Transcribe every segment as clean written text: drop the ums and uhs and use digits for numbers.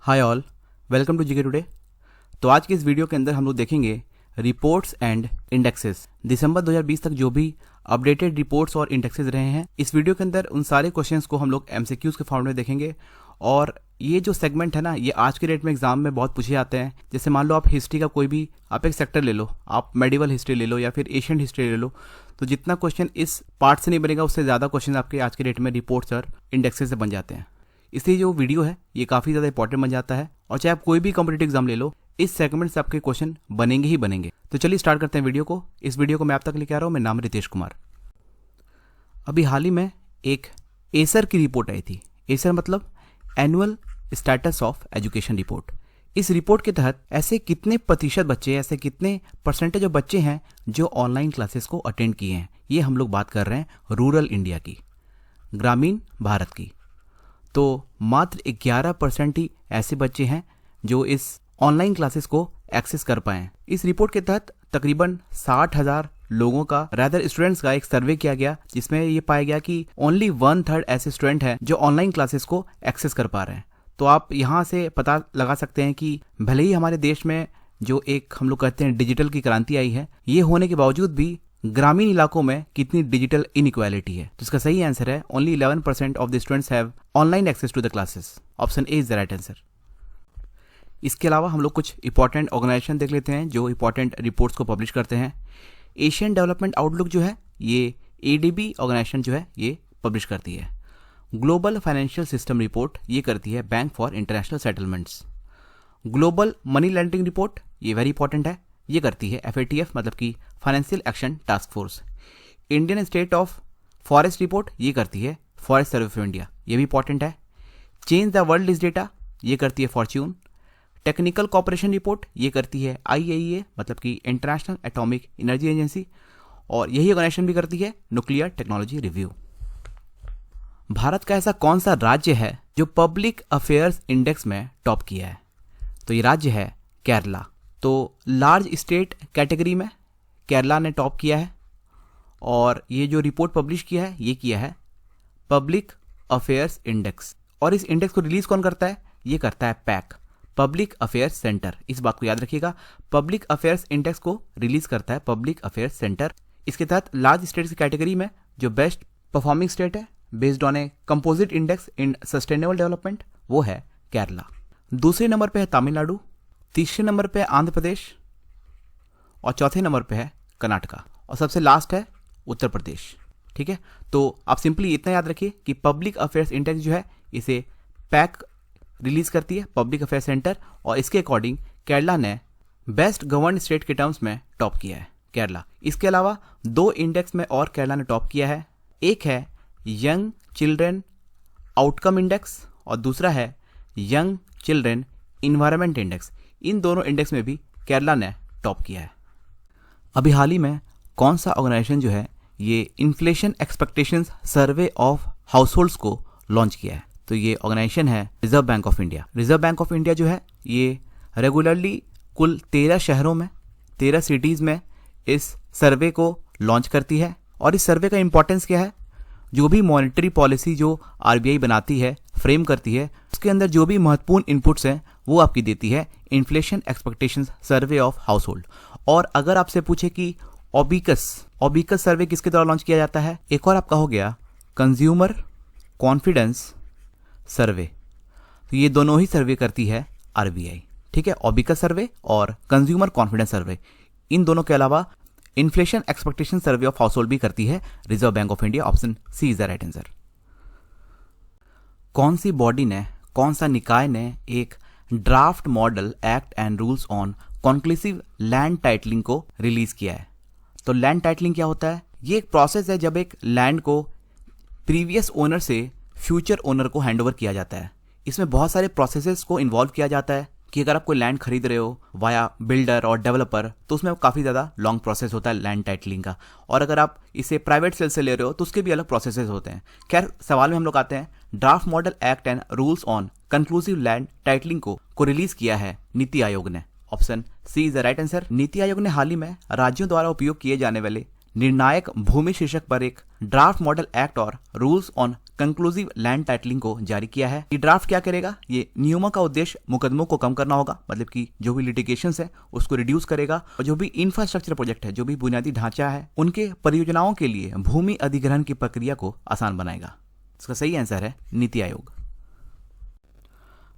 Hi all, welcome to GK today. तो आज की इस वीडियो के अंदर हम लोग देखेंगे रिपोर्ट्स एंड इंडेक्सेस। दिसंबर 2020 तक जो भी अपडेटेड रिपोर्ट्स और इंडेक्सेस रहे हैं, इस वीडियो के अंदर उन सारे क्वेश्चंस को हम लोग एमसीक्यूज के फॉर्म में देखेंगे। और ये जो सेगमेंट है ना, ये आज के डेट में एग्जाम में बहुत पूछे जाते हैं। जैसे मान लो आप हिस्ट्री का कोई भी आप एक सेक्टर ले लो, आप मेडिवल हिस्ट्री ले लो या फिर एशियन हिस्ट्री ले लो, तो जितना क्वेश्चन इस पार्ट से नहीं बनेगा उससे ज़्यादा क्वेश्चन आपके आज के डेट में रिपोर्ट्स और इंडेक्सेस से बन जाते हैं। इसलिए जो वीडियो है ये काफ़ी ज़्यादा इंपॉर्टेंट बन जाता है। और चाहे आप कोई भी कॉम्पिटिटिव एग्जाम ले लो, इस सेगमेंट से आपके क्वेश्चन बनेंगे ही बनेंगे। तो चलिए स्टार्ट करते हैं वीडियो को। इस वीडियो को मैं आप तक लेके आ रहा हूँ। मेरा नाम रितेश कुमार। अभी हाल ही में एक एसर की रिपोर्ट आई थी। एसर मतलब annual status of education report. इस रिपोर्ट के तहत ऐसे कितने प्रतिशत बच्चे, ऐसे कितने परसेंटेज ऑफ बच्चे हैं जो ऑनलाइन क्लासेस को अटेंड किए हैं। ये हम लोग बात कर रहे हैं रूरल इंडिया की, ग्रामीण भारत की। तो मात्र 11% ही ऐसे बच्चे हैं जो इस ऑनलाइन क्लासेस को एक्सेस कर पाए। इस रिपोर्ट के तहत तकरीबन 60,000 लोगों का, रादर स्टूडेंट्स का एक सर्वे किया गया, जिसमें ये पाया गया कि ओनली 1/3 ऐसे स्टूडेंट हैं जो ऑनलाइन क्लासेस को एक्सेस कर पा रहे हैं। तो आप यहाँ से पता लगा सकते हैं कि भले ही हमारे देश में जो एक हम लोग कहते हैं डिजिटल की क्रांति आई है, ये होने के बावजूद भी ग्रामीण इलाकों में कितनी डिजिटल इनइक्वालिटी है। तो इसका सही आंसर है only 11% of the students have online access to the classes. Option A is the right answer. इसके अलावा हम लोग कुछ इंपॉर्टेंट ऑर्गेनाइजेशन देख लेते हैं जो इंपॉर्टेंट रिपोर्ट्स को पब्लिश करते हैं। एशियन डेवलपमेंट आउटलुक जो है ये एडीबी ऑर्गेनाइजेशन जो है ये पब्लिश करती है। ग्लोबल फाइनेंशियल सिस्टम रिपोर्ट ये करती है bank for international settlements. Global money laundering report ये वेरी इंपॉर्टेंट है, ये करती है FATF मतलब कि financial action task force. Indian state of forest report ये करती है फॉरेस्ट सर्वे ऑफ इंडिया, ये भी इंपॉर्टेंट है। Change the world list data ये करती है फॉर्च्यून। टेक्निकल कॉपरेशन रिपोर्ट ये करती है IAEA मतलब कि इंटरनेशनल एटॉमिक एनर्जी एजेंसी, और यही ऑर्गेनाइजेशन भी करती है न्यूक्लियर टेक्नोलॉजी रिव्यू। भारत का ऐसा कौन सा राज्य है जो पब्लिक अफेयर्स इंडेक्स में टॉप किया है? तो ये राज्य है केरला। तो लार्ज स्टेट कैटेगरी में केरला ने टॉप किया है। और ये जो रिपोर्ट पब्लिश किया है ये किया है पब्लिक अफेयर्स इंडेक्स। और इस इंडेक्स को रिलीज कौन करता है? ये करता है पैक, पब्लिक अफेयर्स सेंटर। इस बात को याद रखिएगा, पब्लिक अफेयर्स इंडेक्स को रिलीज करता है पब्लिक अफेयर्स सेंटर। इसके तहत लार्ज स्टेट्स की कैटेगरी में जो बेस्ट परफॉर्मिंग स्टेट है based on a composite index in sustainable development वो है केरला। दूसरे नंबर पे है तमिलनाडु, तीसरे नंबर पे है आंध्र प्रदेश, और चौथे नंबर पे है कर्नाटका, और सबसे लास्ट है उत्तर प्रदेश। ठीक है, तो आप सिंपली इतना याद रखिए कि पब्लिक अफेयर्स इंडेक्स जो है इसे पैक रिलीज करती है पब्लिक अफेयर्स सेंटर, और इसके अकॉर्डिंग केरला ने बेस्ट गवर्न स्टेट के टर्म्स में टॉप किया है केरला। इसके अलावा 2 इंडेक्स में और केरला ने टॉप किया है। एक है यंग चिल्ड्रेन आउटकम इंडेक्स और दूसरा है यंग चिल्ड्रेन इन्वायरमेंट इंडेक्स। इन दोनों इंडेक्स में भी केरला ने टॉप किया है। अभी हाल ही में कौन सा ऑर्गेनाइजेशन जो है ये inflation expectations survey of households को लॉन्च किया है? तो ये ऑर्गेनाइजेशन है reserve bank of India. Reserve bank of India जो है ये रेगुलरली कुल 13 शहरों में, 13 सिटीज़ में इस सर्वे को लॉन्च करती है। और इस सर्वे का इंपॉर्टेंस क्या है? जो भी मॉनेटरी पॉलिसी जो RBI बनाती है, फ्रेम करती है, उसके अंदर जो भी महत्वपूर्ण इनपुट्स हैं वो आपकी देती है inflation expectations survey of household. और अगर आपसे पूछे कि ओबिकस सर्वे किसके द्वारा लॉन्च किया जाता है? एक और आपका हो गया कंज्यूमर कॉन्फिडेंस सर्वे। तो ये दोनों ही सर्वे करती है RBI। ठीक है, ओबिकस सर्वे और कंज्यूमर कॉन्फिडेंस सर्वे। इन दोनों के अलावा inflation expectation survey of household भी करती है reserve bank of India. Option C is the right answer. कौन सी बॉडी ने, कौन सा निकाय ने एक draft model act and rules on conclusive land titling को रिलीज किया है? तो लैंड टाइटलिंग क्या होता है? ये एक प्रोसेस है जब एक लैंड को प्रीवियस ओनर से फ्यूचर ओनर को हैंडओवर किया जाता है। इसमें बहुत सारे प्रोसेसेस को इन्वॉल्व किया जाता है कि अगर आप कोई लैंड खरीद रहे हो वाया बिल्डर और डेवलपर, तो उसमें काफ़ी ज़्यादा लॉन्ग प्रोसेस होता है लैंड टाइटलिंग का। और अगर आप इसे प्राइवेट सेल से ले रहे हो तो उसके भी अलग प्रोसेसेस होते हैं। खैर, सवाल में हम लोग आते हैं, draft model act and rules on conclusive land titling को रिलीज किया है नीति आयोग ने। Option C is the right answer. NITI Aayog ने हाल ही में राज्यों द्वारा उपयोग किए जाने वाले निर्णायक भूमि शीर्षक पर एक ड्राफ्ट मॉडल एक्ट और rules on conclusive land titling को जारी किया है। ये ड्राफ्ट क्या करेगा? ये नियमों का उद्देश्य मुकदमों को कम करना होगा, मतलब कि जो भी लिटिगेशंस है उसको रिड्यूस करेगा, और जो भी इंफ्रास्ट्रक्चर प्रोजेक्ट है, जो भी बुनियादी ढांचा है, उनके परियोजनाओं के लिए भूमि अधिग्रहण की प्रक्रिया को आसान बनाएगा। इसका सही आंसर है नीति आयोग।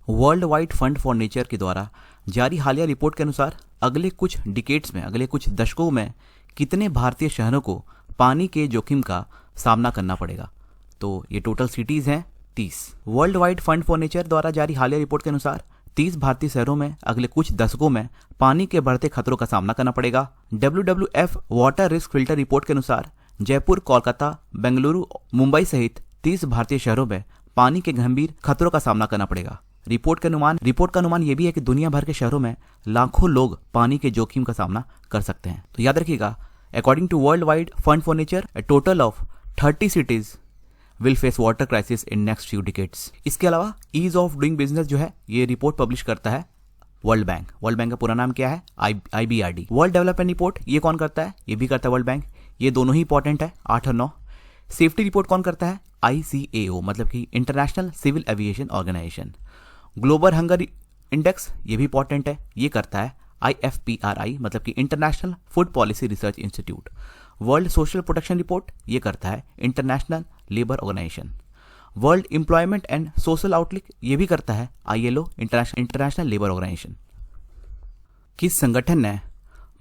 World wide fund for nature के द्वारा जारी हालिया रिपोर्ट के अनुसार अगले कुछ डिकेड्स में, अगले कुछ दशकों में कितने भारतीय शहरों को पानी के जोखिम का सामना करना पड़ेगा? तो ये टोटल सिटीज हैं 30। World wide fund for nature द्वारा जारी हालिया रिपोर्ट के अनुसार 30 भारतीय शहरों में अगले कुछ दशकों में पानी के बढ़ते खतरों का सामना करना पड़ेगा। WWF water risk filter report के अनुसार जयपुर, कोलकाता, बेंगलुरु, मुंबई सहित 30 भारतीय शहरों में पानी के गंभीर खतरों का सामना करना पड़ेगा। रिपोर्ट का अनुमान यह भी है कि दुनिया भर के शहरों में लाखों लोग पानी के जोखिम का सामना कर सकते हैं। तो याद रखिएगा, according to world wide fund for nature, a total of 30 cities will face water crisis in next few decades. इसके अलावा ईज ऑफ डूइंग बिजनेस जो है, ये रिपोर्ट पब्लिश करता है वर्ल्ड बैंक। वर्ल्ड बैंक का पूरा नाम क्या है? IBRD। वर्ल्ड डेवलपमेंट रिपोर्ट ये कौन करता है? ये भी करता है वर्ल्ड बैंक। ये दोनों ही इंपॉर्टेंट है, 8 और 9। सेफ्टी रिपोर्ट कौन करता है? ICAO, मतलब कि international civil aviation organisation. Global hunger index ये भी इंपॉर्टेंट है, ये करता है IFPRI, मतलब कि international food policy research institute. World social protection report ये करता है international labour organisation. World employment and social outlook ये भी करता है ILO, इंटरनेशनल लेबर ऑर्गेनाइजेशन। किस संगठन ने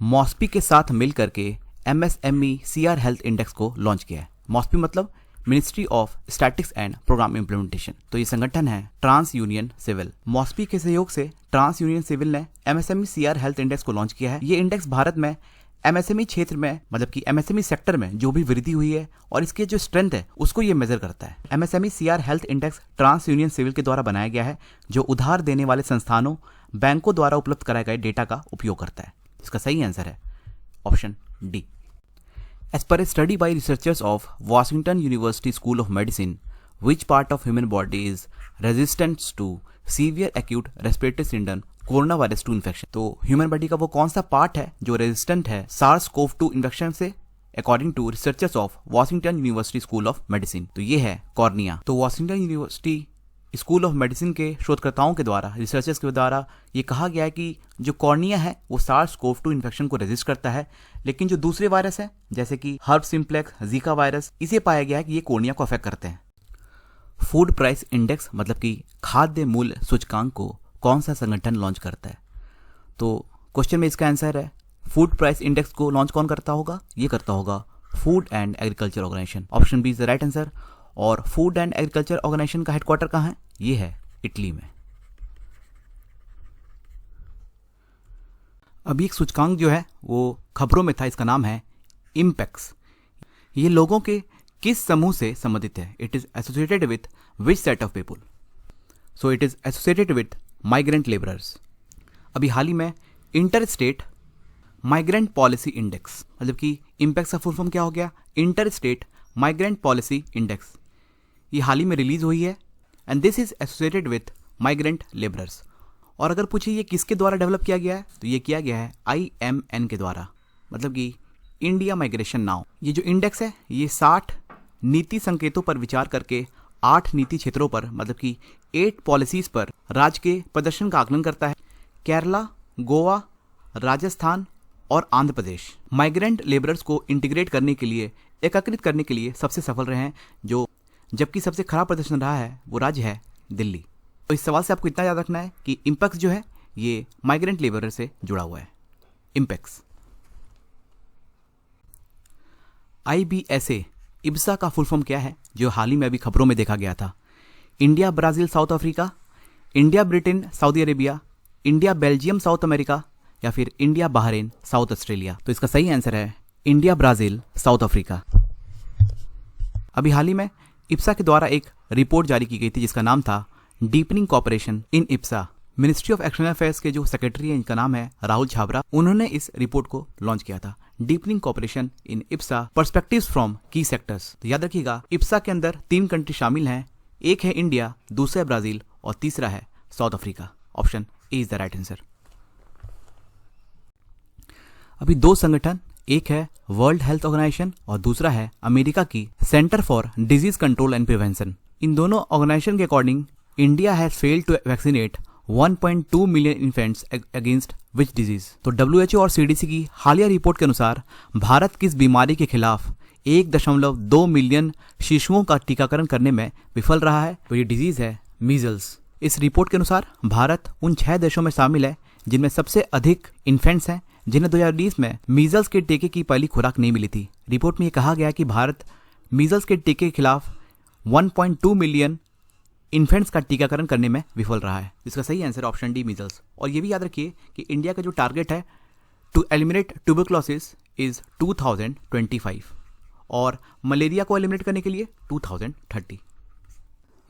मॉस्पी के साथ मिलकर के MSME CR हेल्थ इंडेक्स को लॉन्च किया है? मॉस्पी मतलब ministry of statics and programme implementation. तो ये संगठन है ट्रांस यूनियन सिविल। मॉस्पी के सहयोग से ट्रांस यूनियन सिविल ने MSME CR हेल्थ इंडेक्स को लॉन्च किया है। ये इंडेक्स भारत में MSME क्षेत्र में, मतलब कि MSME सेक्टर में जो भी वृद्धि हुई है और इसके जो स्ट्रेंथ है उसको ये मेजर करता है। MSME CR health index TransUnion CIBIL के द्वारा बनाया गया है, जो उधार देने वाले संस्थानों, बैंकों द्वारा उपलब्ध कराए गए डेटा का उपयोग करता है। इसका सही आंसर है option D. As per a study by researchers of Washington University School of Medicine, which part of human body is resistant to severe acute respiratory syndrome coronavirus 2 infection? तो ह्यूमन बॉडी का वो कौन सा part है जो resistant है SARS-CoV-2 infection से, according to researchers of Washington university school of medicine? तो ये है कॉर्निया। तो Washington university school of medicine के शोधकर्ताओं के द्वारा, रिसर्चर्स के द्वारा ये कहा गया है कि जो कॉर्निया है वो SARS-CoV-2 इन्फेक्शन को रेजिस्ट करता है, लेकिन जो दूसरे वायरस है जैसे कि हर्ब सिम्प्लेक्स, जीका वायरस, इसे पाया गया है कि ये कॉर्निया को अफेक्ट करते हैं। फूड प्राइस इंडेक्स, मतलब कि खाद्य मूल्य सूचकांक को कौन सा संगठन लॉन्च करता है? तो क्वेश्चन में इसका आंसर है फूड प्राइस इंडेक्स को लॉन्च कौन करता होगा? ये करता होगा food and agriculture organisation. Option B is the right answer. और फूड एंड एग्रीकल्चर ऑर्गेनाइजेशन का हेडक्वार्टर कहाँ है? ये है इटली में। अभी एक सूचकांक जो है वो खबरों में था, इसका नाम है इम्पेक्स। ये लोगों के किस समूह से संबंधित है? It is associated with which set of people? So it is associated with migrant labourers. अभी हाल ही में inter state migrant policy index, मतलब कि इम्पेक्स का फुल फॉर्म क्या हो गया? Inter state migrant policy index, ये हाल ही में रिलीज हुई है and this is associated with migrant labourers. और अगर पूछे ये किसके द्वारा डेवलप किया गया है, तो ये किया गया है IMN के द्वारा, मतलब कि इंडिया माइग्रेशन नाउ। ये जो इंडेक्स है ये 60 नीति संकेतों पर विचार करके 8 नीति क्षेत्रों पर, मतलब कि 8 पॉलिसीज पर राज्य के प्रदर्शन का आकलन करता है। केरला, गोवा, राजस्थान और आंध्र प्रदेश माइग्रेंट लेबरर्स को इंटीग्रेट करने के लिए, एकीकृत करने के लिए सबसे सफल रहे हैं, जबकि सबसे खराब प्रदर्शन रहा है वो राज्य है दिल्ली। तो इस सवाल से आपको इतना याद रखना है कि इम्पेक्स जो है ये माइग्रेंट लेबरर से जुड़ा हुआ है। इम्पेक्स IBSA इब्सा का फुल फॉर्म क्या है, जो हाल ही में अभी खबरों में देखा गया था? India Brazil south Africa, India Britain Saudi Arabia, India Belgium south America, या फिर इंडिया बहरीन साउथ ऑस्ट्रेलिया? तो इसका सही आंसर है इंडिया ब्राजील साउथ अफ्रीका। अभी हाल ही में इप्सा के द्वारा एक रिपोर्ट जारी की गई थी जिसका नाम था deepening cooperation in IBSA. Ministry of external affairs के जो सेक्रेटरी हैं, इनका नाम है राहुल छाबरा, उन्होंने इस रिपोर्ट को लॉन्च किया था। Deepening cooperation in IBSA perspectives from key sectors. तो याद रखिएगा इप्सा के अंदर 3 कंट्री शामिल हैं, एक है इंडिया, दूसरा है ब्राजील और तीसरा है south Africa. Option A is the right answer. अभी 2 संगठन एक है वर्ल्ड हेल्थ ऑर्गेनाइजेशन और दूसरा है अमेरिका की centre for disease control and prevention. इन दोनों ऑर्गेनाइजेशन के according India has failed to vaccinate 1.2 million infants against which disease. तो WHO और CDC की हालिया रिपोर्ट के अनुसार भारत किस बीमारी के खिलाफ 1.2 मिलियन शिशुओं का टीकाकरण करने में विफल रहा है? तो ये डिजीज है मीजल्स। इस रिपोर्ट के अनुसार भारत उन 6 देशों में शामिल है जिनमें सबसे अधिक इन्फेंट्स हैं जिन्हें 2020 में मीजल्स के टीके की पहली खुराक नहीं मिली थी। रिपोर्ट में यह कहा गया कि भारत मीजल्स के टीके के खिलाफ 1.2 मिलियन इन्फेंट्स का टीकाकरण करने में विफल रहा है। इसका सही आंसर ऑप्शन डी मीजल्स। और ये भी याद रखिए कि इंडिया का जो टारगेट है टू एलिमिनेट ट्यूबरक्लोसिस इज 2025 और मलेरिया को एलिमिनेट करने के लिए 2030।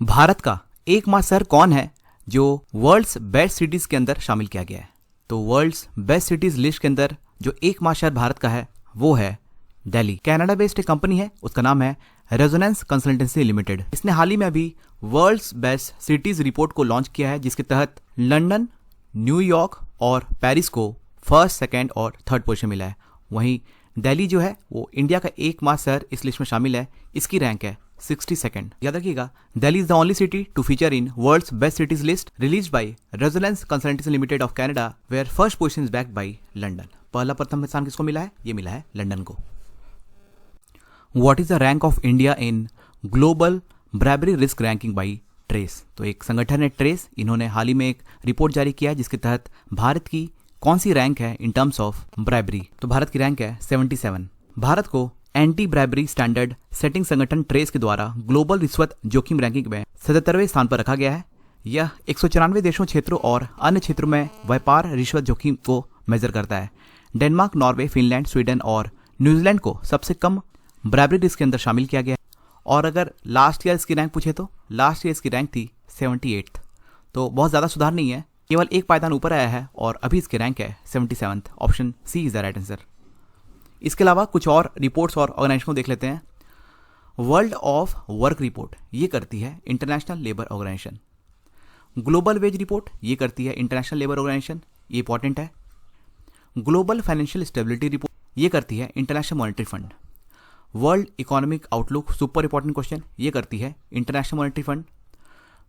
भारत का एकमात्र शहर कौन है जो वर्ल्ड्स बेस्ट सिटीज के अंदर शामिल किया गया है? तो वर्ल्ड्स बेस्ट सिटीज लिस्ट के अंदर जो एकमात्र शहर भारत का है वो है दिल्ली। कनाडा बेस्ड एक कंपनी है, उसका नाम है रेजोनेंस कंसल्टेंसी लिमिटेड। इसने हाल ही में अभी वर्ल्ड्स बेस्ट सिटीज रिपोर्ट को लॉन्च किया है जिसके तहत लंदन, न्यूयॉर्क और पेरिस को फर्स्ट, सेकेंड और थर्ड पोजीशन मिला है। वहीं दिल्ली जो है वो इंडिया का एकमात्र शहर इस लिस्ट में शामिल है, इसकी रैंक है 62nd। याद रखिएगा, Delhi is the only city to feature in world's best cities list released by resonance consultancy limited of Canada, where first position is backed by London. पहला प्रथम स्थान किसको मिला है? ये मिला है लंदन को। What is the rank of India in Global Bravery Risk Ranking by TRACE? तो एक संगठन है ट्रेस, इन्होंने हाल ही में एक रिपोर्ट जारी किया है जिसके तहत भारत की कौन सी रैंक है इन टर्म्स ऑफ ब्राइबरी। तो भारत की रैंक है 77। भारत को एंटी ब्राइबरी स्टैंडर्ड सेटिंग संगठन ट्रेस के द्वारा ग्लोबल रिश्वत जोखिम रैंकिंग में 77वें स्थान पर रखा गया है। यह 194 देशों, क्षेत्रों और अन्य क्षेत्रों में व्यापार रिश्वत जोखिम को मेजर करता है। डेनमार्क, नॉर्वे, फिनलैंड, स्वीडन और न्यूजीलैंड को सबसे कम ब्राइबरी रिस्क के अंदर शामिल किया गया। और अगर लास्ट ईयर इसकी रैंक पूछे तो लास्ट ईयर इसकी रैंक थी 78th। तो बहुत ज़्यादा सुधार नहीं है, केवल एक पायदान ऊपर आया है और अभी इसकी रैंक है 77th। Option C is the right answer. इसके अलावा कुछ और रिपोर्ट्स और ऑर्गेनाइजेशन को देख लेते हैं। वर्ल्ड ऑफ वर्क रिपोर्ट ये करती है international labour organisation. Global wage report ये करती है इंटरनेशनल लेबर ऑर्गेनाइजेशन, ये इंपॉर्टेंट है। ग्लोबल फाइनेंशियल स्टेबिलिटी रिपोर्ट ये करती है international monetary fund. World economic outlook super important question ये करती है international monetary fund.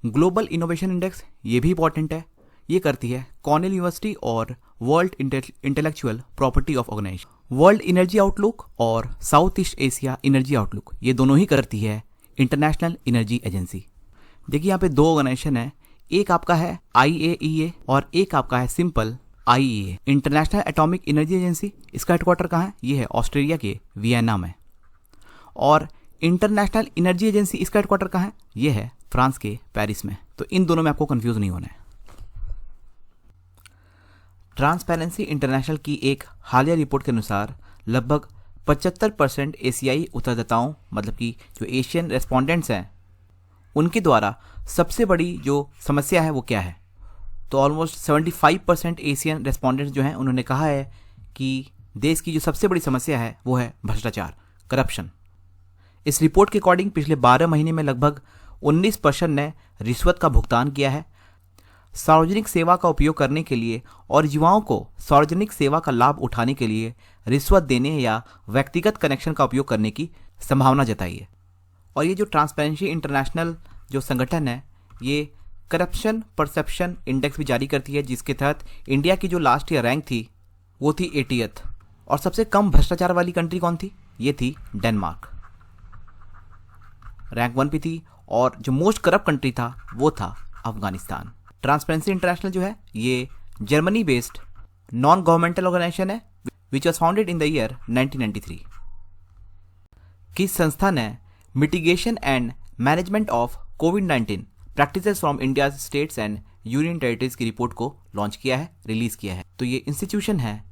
Global innovation index ये भी इंपॉर्टेंट है, ये करती है कॉर्नेल यूनिवर्सिटी और world intellectual property of organisation. World energy outlook और south east Asia energy outlook ये दोनों ही करती है इंटरनेशनल एनर्जी एजेंसी। देखिए यहाँ पे दो ऑर्गेनाइजेशन है, एक आपका है IAEA और एक आपका है simple IEA, international atomic energy agency. इसका हेडक्वार्टर कहाँ है? ये है ऑस्ट्रेलिया के वियना में। और इंटरनेशनल एनर्जी एजेंसी इसका हेडक्वार्टर कहाँ है? ये है फ्रांस के पेरिस में। तो इन दोनों में आपको कंफ्यूज नहीं होना है। ट्रांसपेरेंसी इंटरनेशनल की एक हालिया रिपोर्ट के अनुसार लगभग 75% एशियाई उत्तरदाताओं, मतलब कि जो एशियन रेस्पोंडेंट्स हैं, उनके द्वारा सबसे बड़ी जो समस्या है वो क्या है? तो ऑलमोस्ट 75% एशियन रेस्पोंडेंट्स जो हैं उन्होंने कहा है कि देश की जो सबसे बड़ी समस्या है वो है भ्रष्टाचार, करप्शन। इस रिपोर्ट के अकॉर्डिंग पिछले 12 महीने में लगभग 19% ने रिश्वत का भुगतान किया है। सार्वजनिक सेवा का उपयोग करने के लिए और युवाओं को सार्वजनिक सेवा का लाभ उठाने के लिए रिश्वत देने या व्यक्तिगत कनेक्शन का उपयोग करने की संभावना जताई है। और ये जो ट्रांसपेरेंसी इंटरनेशनल जो संगठन है ये करप्शन परसेप्शन इंडेक्स भी जारी करती है, जिसके तहत इंडिया की जो लास्ट ईयर रैंक थी वो थी 80th। और सबसे कम भ्रष्टाचार वाली कंट्री कौन थी? ये थी डेनमार्क, रैंक 1 पे थी। और जो मोस्ट करप्ट कंट्री था वो था अफगानिस्तान। ट्रांसपेरेंसी इंटरनेशनल जो है ये Germany based non governmental organisation है which was founded in the year 1993। किस संस्था ने मिटिगेशन एंड मैनेजमेंट ऑफ कोविड-19 practices from India states and union territories की रिपोर्ट को लॉन्च किया है, रिलीज किया है? तो ये इंस्टीट्यूशन है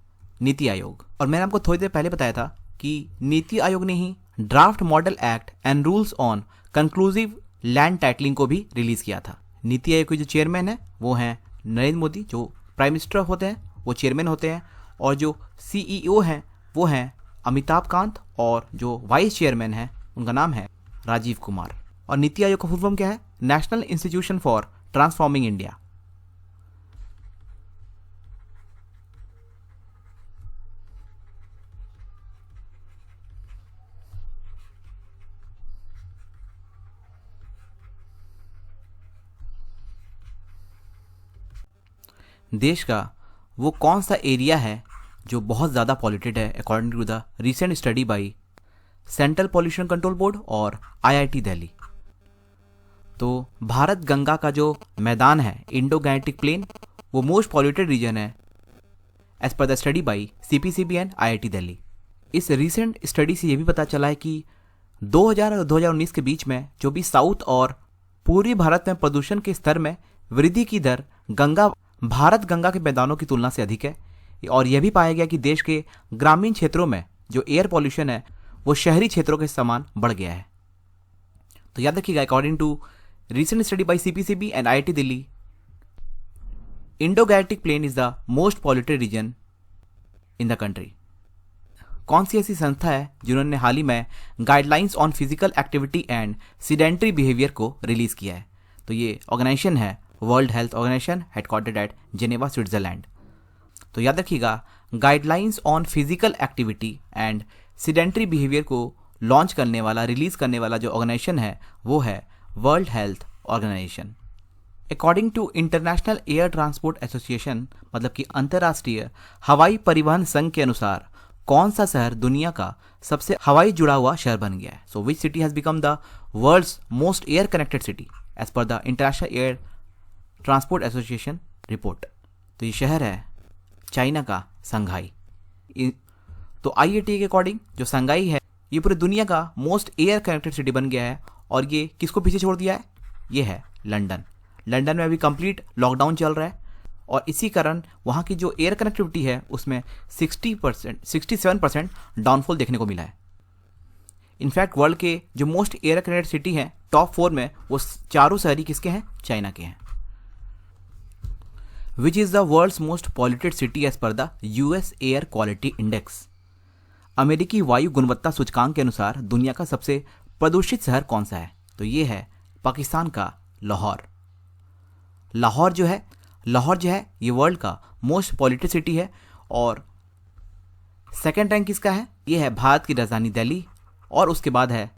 नीति आयोग। और मैंने आपको थोड़ी देर पहले बताया था कि नीति आयोग ने ही draft model act and rules on conclusive land titling को भी रिलीज किया था। नीति आयोग के जो चेयरमैन है वो हैं नरेंद्र मोदी, जो प्राइम मिनिस्टर होते हैं वो चेयरमैन होते हैं, और जो CEO हैं वो हैं अमिताभ कांत, और जो वाइस चेयरमैन है उनका नाम है राजीव कुमार। और नीति आयोग का फुल फॉर्म क्या है? National institution for transforming India. देश का वो कौन सा एरिया है जो बहुत ज़्यादा पॉल्यूटेड है according to the recent study by central pollution control board और आईआईटी दिल्ली। तो भारत गंगा का जो मैदान है इंडो गैंजेटिक प्लेन, वो मोस्ट पॉल्यूटेड रीजन है as per the study by CPCB and IIT Delhi. इस रीसेंट स्टडी से ये भी पता चला है कि 2000 और 2019 के बीच में जो भी साउथ और पूर्वी भारत में प्रदूषण के स्तर में वृद्धि की दर भारत गंगा के मैदानों की तुलना से अधिक है। और यह भी पाया गया कि देश के ग्रामीण क्षेत्रों में जो एयर पॉल्यूशन है वो शहरी क्षेत्रों के समान बढ़ गया है। तो याद रखिएगा, according to recent study by CPCB and IIT Delhi, Indo-Gangetic Plain is the most polluted region in the country। कौन सी ऐसी संस्था है जिन्होंने हाल ही में guidelines on physical activity and sedentary behaviour को रिलीज किया है? तो ये ऑर्गेनाइजेशन है world health organisation, headquartered at Geneva, Switzerland. तो याद रखिएगा, guidelines on physical activity and sedentary behaviour को लॉन्च करने वाला, रिलीज करने वाला जो ऑर्गेनाइजेशन है वो है world health organisation. According to international air transport association, मतलब कि अंतर्राष्ट्रीय हवाई परिवहन संघ के अनुसार कौन सा शहर दुनिया का सबसे हवाई जुड़ा हुआ शहर बन गया है? So which city has become the world's most air connected city as per the international air transport association report. तो ये शहर है चाइना का संघाई। तो आईआईटी के अकॉर्डिंग जो संघाई है ये पूरी दुनिया का मोस्ट एयर कनेक्टेड सिटी बन गया है। और ये किसको पीछे छोड़ दिया है? ये है लंदन। लंदन में अभी कंप्लीट लॉकडाउन चल रहा है और इसी कारण वहाँ की जो एयर कनेक्टिविटी है उसमें 67% डाउनफॉल देखने को मिला है। इनफैक्ट वर्ल्ड के जो मोस्ट एयर कनेक्टेड सिटी हैं टॉप 4 में वो चारों शहरी किसके हैं? चाइना के हैं। Which is the world's most polluted city as per the US air quality index. अमेरिकी वायु गुणवत्ता सूचकांक के अनुसार दुनिया का सबसे प्रदूषित शहर कौन सा है? तो ये है पाकिस्तान का लाहौर। लाहौर जो है ये वर्ल्ड का मोस्ट पॉल्यूटेड सिटी है। और सेकंड रैंक किसका है? ये है भारत की राजधानी दिल्ली और उसके बाद है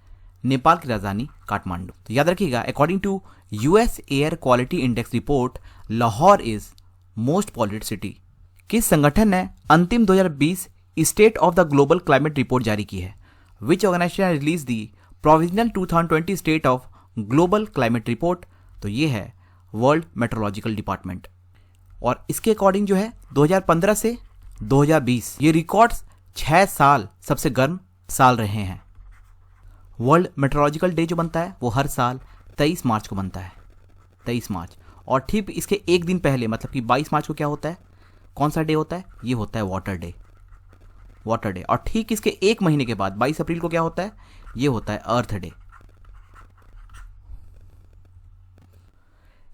नेपाल की राजधानी काठमांडू। तो याद रखिएगा, according to US air quality index report, Lahore is most polluted city. किस संगठन ने अंतिम 2020 state of the global climate report जारी की है? Which organization release the provisional 2020 state of global climate report? तो ये है वर्ल्ड मेट्रोलॉजिकल डिपार्टमेंट। और इसके अकॉर्डिंग जो है 2015 से 2020 ये रिकॉर्ड्स 6 साल सबसे गर्म साल रहे हैं। वर्ल्ड मेट्रोलॉजिकल डे जो बनता है वो हर साल 23 मार्च को बनता है, 23 मार्च। और ठीक इसके एक दिन पहले मतलब कि 22 मार्च को क्या होता है? कौन सा डे होता है? ये होता है वाटर डे। और ठीक इसके एक महीने के बाद 22 अप्रैल को क्या होता है? ये होता है earth day.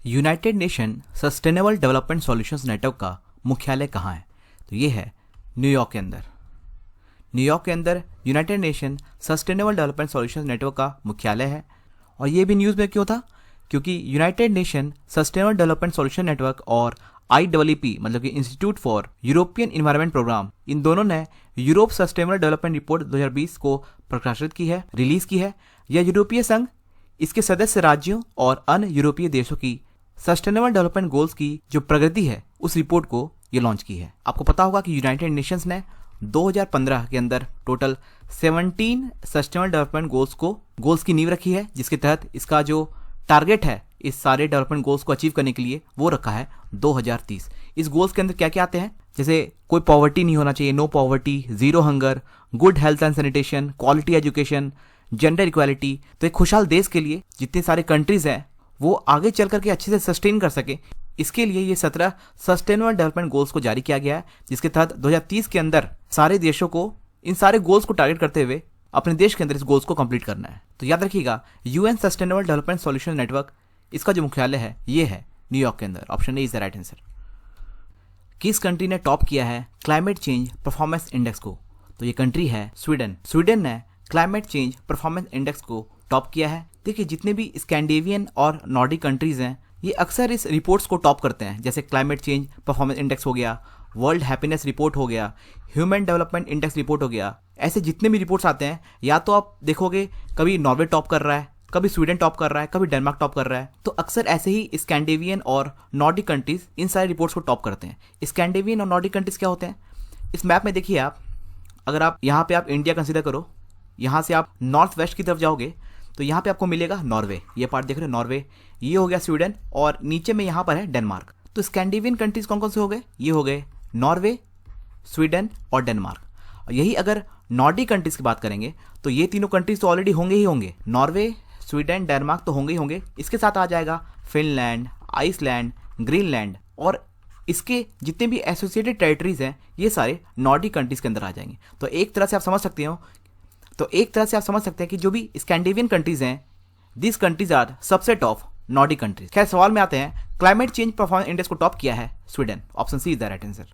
United nation sustainable development solutions network का मुख्यालय कहाँ है? तो ये है न्यूयॉर्क के अंदर। न्यूयॉर्क के अंदर United nation sustainable development solutions network का मुख्यालय है। और ये भी न्यूज़ में क्यों था? क्योंकि united nation sustainable development solution network और IEEP मतलब कि institute for European environment programme, इन दोनों ने यूरोप सस्टेनेबल डेवलपमेंट रिपोर्ट 2020 को प्रकाशित की है, रिलीज की है। यह यूरोपीय संघ, इसके सदस्य राज्यों और अन्य यूरोपीय देशों की सस्टेनेबल डेवलपमेंट गोल्स की जो प्रगति है उस रिपोर्ट को ये लॉन्च की है। आपको पता होगा कि यूनाइटेड नेशंस ने 2015 के अंदर टोटल 17 सस्टेनेबल डेवलपमेंट गोल्स की नींव रखी है, जिसके तहत इसका जो टारगेट है इस सारे डेवलपमेंट गोल्स को अचीव करने के लिए वो रखा है 2030। इस गोल्स के अंदर क्या क्या आते हैं? जैसे कोई पॉवर्टी नहीं होना चाहिए, no poverty, zero hunger, good health and sanitation, quality education, gender equality. तो एक खुशहाल देश के लिए जितने सारे कंट्रीज हैं वो आगे चल करके अच्छे से सस्टेन कर सके, इसके लिए ये 17 सस्टेनेबल डेवलपमेंट गोल्स को जारी किया गया है, जिसके तहत 2030 के अंदर सारे देशों को इन सारे गोल्स को टारगेट करते हुए अपने देश के अंदर इस गोल्स को कंप्लीट करना है। तो याद रखिएगा, UN sustainable development solution network, इसका जो मुख्यालय है ये है न्यूयॉर्क के अंदर। Option A is the right answer. किस कंट्री ने टॉप किया है क्लाइमेट चेंज परफॉर्मेंस इंडेक्स को? तो ये कंट्री है स्वीडन। स्वीडन ने क्लाइमेट चेंज परफॉर्मेंस इंडेक्स को टॉप किया है। देखिए, जितने भी स्कैंडिनेवियन और नॉर्डिक कंट्रीज हैं ये अक्सर इस रिपोर्ट्स को टॉप करते हैं, जैसे क्लाइमेट चेंज परफॉर्मेंस इंडेक्स हो गया, वर्ल्ड हैप्पीनेस रिपोर्ट हो गया, ह्यूमन डेवलपमेंट इंडेक्स रिपोर्ट हो गया। ऐसे जितने भी रिपोर्ट्स आते हैं, या तो आप देखोगे कभी नॉर्वे टॉप कर रहा है, कभी स्वीडन टॉप कर रहा है, कभी डेनमार्क टॉप कर रहा है। तो अक्सर ऐसे ही स्कैंडिनेवियन और नॉर्डिक कंट्रीज इन सारी रिपोर्ट्स को टॉप करते हैं। स्कैंडिनेवियन और नॉर्डिक कंट्रीज क्या होते हैं, इस मैप में देखिए आप, अगर आप यहाँ पे आप इंडिया कंसीडर करो, यहाँ से आप नॉर्थ वेस्ट की तरफ जाओगे तो यहाँ पे आपको मिलेगा नॉर्वे, ये पार्ट देख रहे हो नॉर्वे, ये हो गया स्वीडन, और नीचे में यहाँ पर है डेनमार्क। तो स्कैंडिनेवियन कंट्रीज कौन कौन से हो गए, ये हो गए नॉर्वे, स्वीडन और डेनमार्क। और यही अगर नॉर्डिक कंट्रीज की बात करेंगे तो ये तीनों कंट्रीज तो ऑलरेडी होंगे ही होंगे, नॉर्वे, स्वीडन, डेनमार्क तो होंगे ही होंगे। इसके साथ आ जाएगा फिनलैंड, आइसलैंड, ग्रीनलैंड, और इसके जितने भी एसोसिएटेड टेरिटरीज हैं ये सारे नॉर्डिक कंट्रीज के अंदर आ जाएंगे। तो एक तरह से आप समझ सकते हैं कि जो भी स्कैंडिनेवियन कंट्रीज हैं, this countries are subset of Nordic countries. खैर सवाल में आते हैं, क्लाइमेट चेंज परफॉर्मेंस इंडेक्स को टॉप किया है Sweden, option C is the right answer.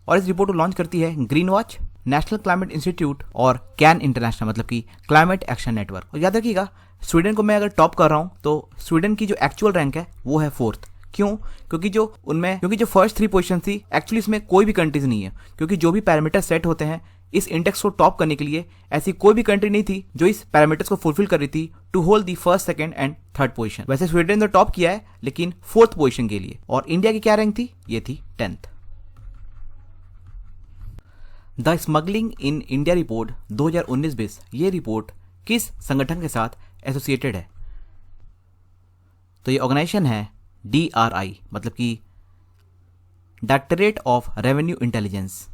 और इस रिपोर्ट को लॉन्च करती है green watch, national climate institute और कैन इंटरनेशनल, मतलब कि क्लाइमेट एक्शन नेटवर्क। और याद रखिएगा, स्वीडन को मैं अगर टॉप कर रहा हूं तो स्वीडन की जो एक्चुअल रैंक है वो है 4th। क्यों? क्योंकि जो फर्स्ट 3 पोजीशन थी एक्चुअली इसमें कोई भी कंट्रीज नहीं है, क्योंकि जो भी पैरामीटर सेट होते हैं इस इंडेक्स को टॉप करने के लिए ऐसी कोई भी कंट्री नहीं थी जो इस पैरामीटर्स को फुलफिल कर रही थी to hold the first, second and third position. वैसे स्वीडन ने टॉप किया है लेकिन 4th पोजीशन के लिए। और इंडिया की क्या रैंक थी, ये थी 10th। The smuggling in India report 2019-20, ये रिपोर्ट किस संगठन के साथ एसोसिएटेड है, तो ये ऑर्गेनाइजेशन है DRI, मतलब कि directorate of revenue intelligence.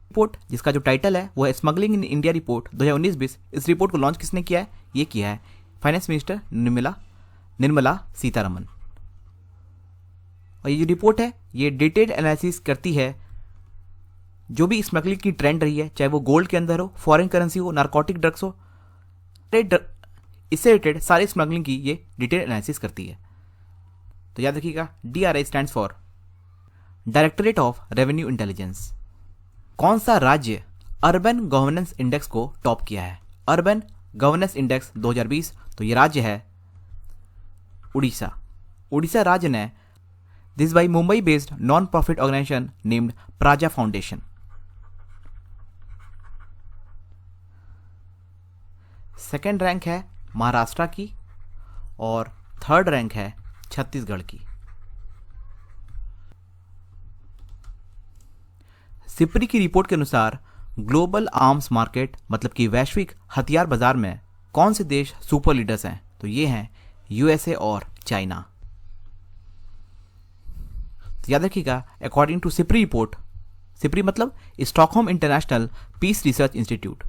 Report जिसका जो टाइटल है वो है स्मगलिंग इन इंडिया रिपोर्ट 2019-20। इस रिपोर्ट को लॉन्च किसने किया है, ये किया है फाइनेंस मिनिस्टर निर्मला सीतारमन। और ये जो रिपोर्ट है ये डिटेल्ड एनालिसिस करती है जो भी स्मगलिंग की ट्रेंड रही है, चाहे वो गोल्ड के अंदर हो, फॉरेन करेंसी हो, नारकोटिक ड्रग्स हो, इससे रिलेटेड सारी स्मगलिंग की ये डिटेल एनालिसिस करती है। तो याद रखिएगा, DRI stands for directorate of revenue intelligence. कौन सा राज्य अर्बन गवर्नेंस इंडेक्स को टॉप किया है, अर्बन गवर्नेंस इंडेक्स 2020, तो ये राज्य है उड़ीसा। उड़ीसा राज्य ने this by Mumbai based non profit organization named Praja foundation. Second rank है महाराष्ट्र की और थर्ड रैंक है छत्तीसगढ़ की। सिप्री की रिपोर्ट के अनुसार ग्लोबल आर्म्स मार्केट, मतलब कि वैश्विक हथियार बाजार में कौन से देश सुपर लीडर्स हैं, तो ये हैं USA और चाइना। तो याद रखिएगा, according to SIPRI report, SIPRI मतलब Stockholm international peace research institute,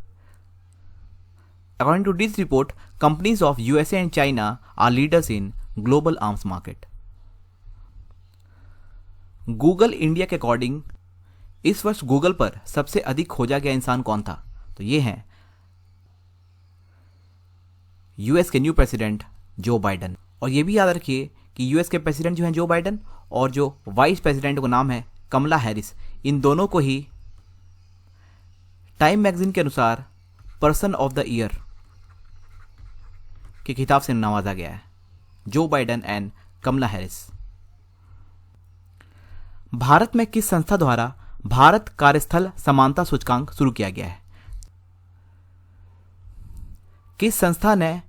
according to this report companies of USA and China are leaders in global arms market. Google India के अकॉर्डिंग इस वर्ष गूगल पर सबसे अधिक खोजा गया इंसान कौन था, तो ये हैं US के न्यू प्रेसिडेंट जो बाइडन। और ये भी याद रखिए कि US के प्रेसिडेंट जो हैं जो बाइडन और जो वाइस प्रेसिडेंट का नाम है कमला हैरिस, इन दोनों को ही टाइम मैगजीन के अनुसार पर्सन ऑफ द ईयर के खिताब से नवाजा गया है, Joe Biden and Kamala Harris. भारत में किस संस्था द्वारा भारत कार्यस्थल समानता सूचकांक शुरू किया गया है, किस संस्था ने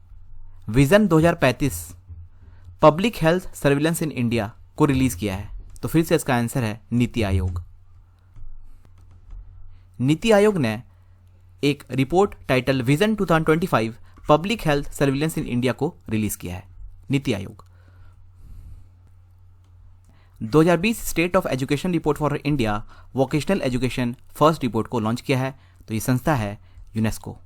विजन 2035 पब्लिक हेल्थ सर्विलेंस इन इंडिया को रिलीज किया है, तो फिर से इसका आंसर है नीति आयोग। नीति आयोग ने एक report title vision 2025 public health surveillance इन इंडिया को रिलीज किया है, नीति आयोग। 2020 state of education report for India vocational education first report को लॉन्च किया है, तो ये संस्था है यूनेस्को।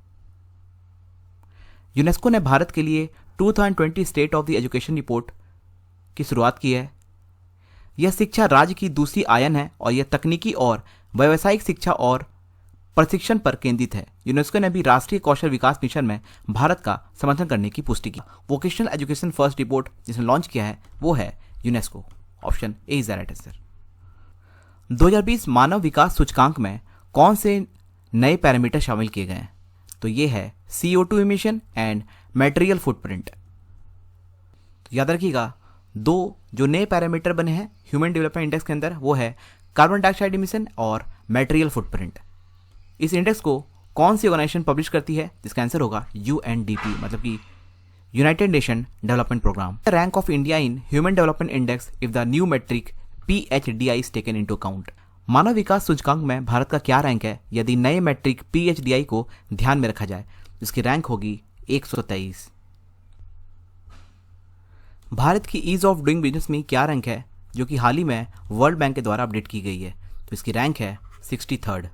यूनेस्को ने भारत के लिए 2020 state of the education report की शुरुआत की है। यह शिक्षा राज्य की दूसरी आयन है और यह तकनीकी और व्यावसायिक शिक्षा और प्रशिक्षण पर केंद्रित है। यूनेस्को ने भी राष्ट्रीय कौशल विकास मिशन में भारत का समर्थन करने की पुष्टि की। वोकेशनल एजुकेशन फर्स्ट रिपोर्ट जिसने लॉन्च किया है वो है UNESCO, option A is the right answer. 2020 मानव विकास सूचकांक में कौन से नए पैरामीटर शामिल किए गए हैं, तो ये है CO2 emission and material footprint. याद रखिएगा, दो जो नए पैरामीटर बने हैं ह्यूमन डेवलपमेंट इंडेक्स के अंदर वो है कार्बन डाइऑक्साइड इमिशन और मटेरियल फुटप्रिंट। इस इंडेक्स को कौन सी ऑर्गेनाइजेशन पब्लिश करती है, जिसका आंसर होगा UNDP, मतलब कि United Nations Development Program. The rank of India in Human Development Index if the new metric PHDI is taken into account. मानव विकास सूचकांक में भारत का क्या रैंक है यदि नए मैट्रिक PHDI को ध्यान में रखा जाए? इसकी रैंक होगी 123। भारत की ईज ऑफ डूइंग बिजनेस में क्या रैंक है जो कि हाल ही में वर्ल्ड बैंक के द्वारा अपडेट की गई है? तो इसकी रैंक है 63rd।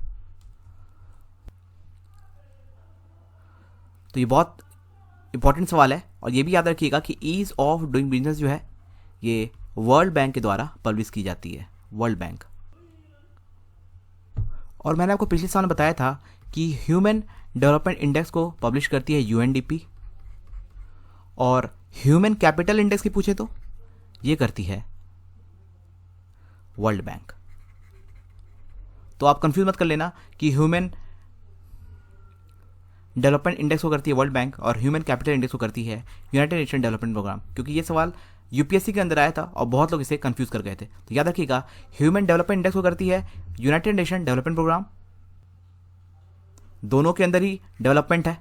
तो ये बहुत इंपॉर्टेंट सवाल है और ये भी याद रखिएगा कि ईज ऑफ डूइंग बिजनेस जो है ये वर्ल्ड बैंक के द्वारा पब्लिश की जाती है, वर्ल्ड बैंक। और मैंने आपको पिछले साल बताया था कि ह्यूमन डेवलपमेंट इंडेक्स को पब्लिश करती है UNDP और ह्यूमन कैपिटल इंडेक्स की पूछे तो ये करती है वर्ल्ड बैंक। तो आप कंफ्यूज मत कर लेना कि ह्यूमन डेवलपमेंट इंडेक्स को करती है वर्ल्ड बैंक और ह्यूमन कैपिटल इंडेक्स को करती है यूनाइटेड नेशन डेवलपमेंट प्रोग्राम, क्योंकि ये सवाल UPSC के अंदर आया था और बहुत लोग इसे कंफ्यूज कर गए थे। तो याद रखिएगा ह्यूमन डेवलपमेंट इंडेक्स को करती है यूनाइटेड नेशन डेवलपमेंट प्रोग्राम, दोनों के अंदर ही डेवलपमेंट है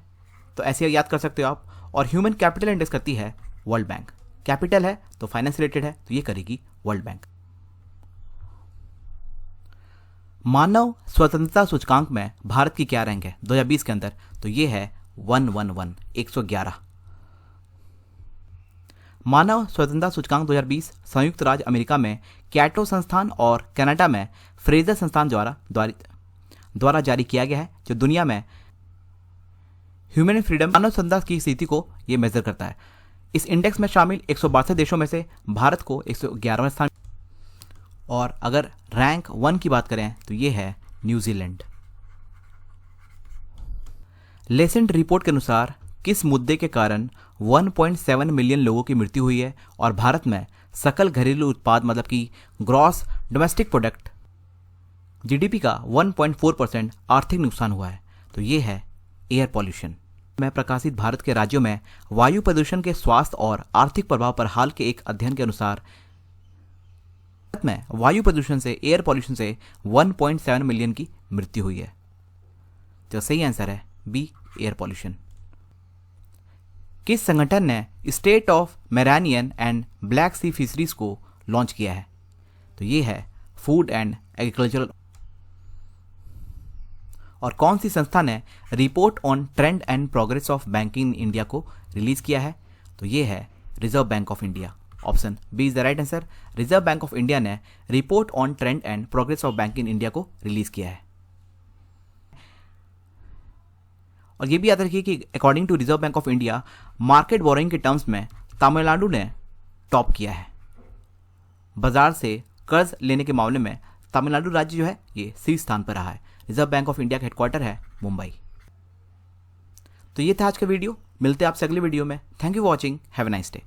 तो ऐसे याद कर सकते हो आप। और ह्यूमन कैपिटल इंडेक्स करती है वर्ल्ड बैंक, कैपिटल है तो फाइनेंस रिलेटेड है तो ये करेगी वर्ल्ड बैंक। मानव स्वतंत्रता सूचकांक में भारत की क्या रैंक है 2020 के अंदर? तो ये है 111। मानव स्वतंत्रता सूचकांक 2020 संयुक्त राज्य अमेरिका में कैटो संस्थान और कनाडा में फ्रेजर संस्थान द्वारा जारी किया गया है, जो दुनिया में ह्यूमन फ्रीडम मानव स्वतंत्रता की स्थिति को ये मेजर करता है। इस इंडेक्स में शामिल 162 देशों में से भारत को 111वां स्थान, और अगर रैंक 1 की बात करें तो ये है न्यूजीलैंड। लेसेंट रिपोर्ट के अनुसार किस मुद्दे के कारण 1.7 मिलियन लोगों की मृत्यु हुई है और भारत में सकल घरेलू उत्पाद मतलब कि ग्रॉस डोमेस्टिक प्रोडक्ट GDP का 1.4% आर्थिक नुकसान हुआ है? तो ये है एयर पॉल्यूशन। में प्रकाशित भारत के राज्यों में वायु प्रदूषण के स्वास्थ्य और आर्थिक प्रभाव पर हाल के एक अध्ययन के अनुसार भारत में वायु प्रदूषण से, एयर पॉल्यूशन से 1.7 मिलियन की मृत्यु हुई है। तो सही आंसर है बी, एयर पॉल्यूशन। किस संगठन ने state of Mediterranean and black sea fisheries को लॉन्च किया है? तो ये है फूड एंड एग्रीकल्चरल। और कौन सी संस्था ने report on trend and progress of banking in India को रिलीज किया है? तो ये है reserve bank of India. Option B is the right answer. Reserve bank of India ने report on trend and progress of banking in India को release किया है। और ये भी याद रखिए कि according to reserve bank of India market borrowing के टर्म्स में तमिलनाडु ने टॉप किया है। बाजार से कर्ज लेने के मामले में तमिलनाडु राज्य जो है ये शीर्ष स्थान पर रहा है। रिजर्व बैंक ऑफ इंडिया का हेडक्वार्टर है मुंबई। तो ये था आज का वीडियो, मिलते हैं आपसे अगले वीडियो में। Thank you for watching, have a nice day.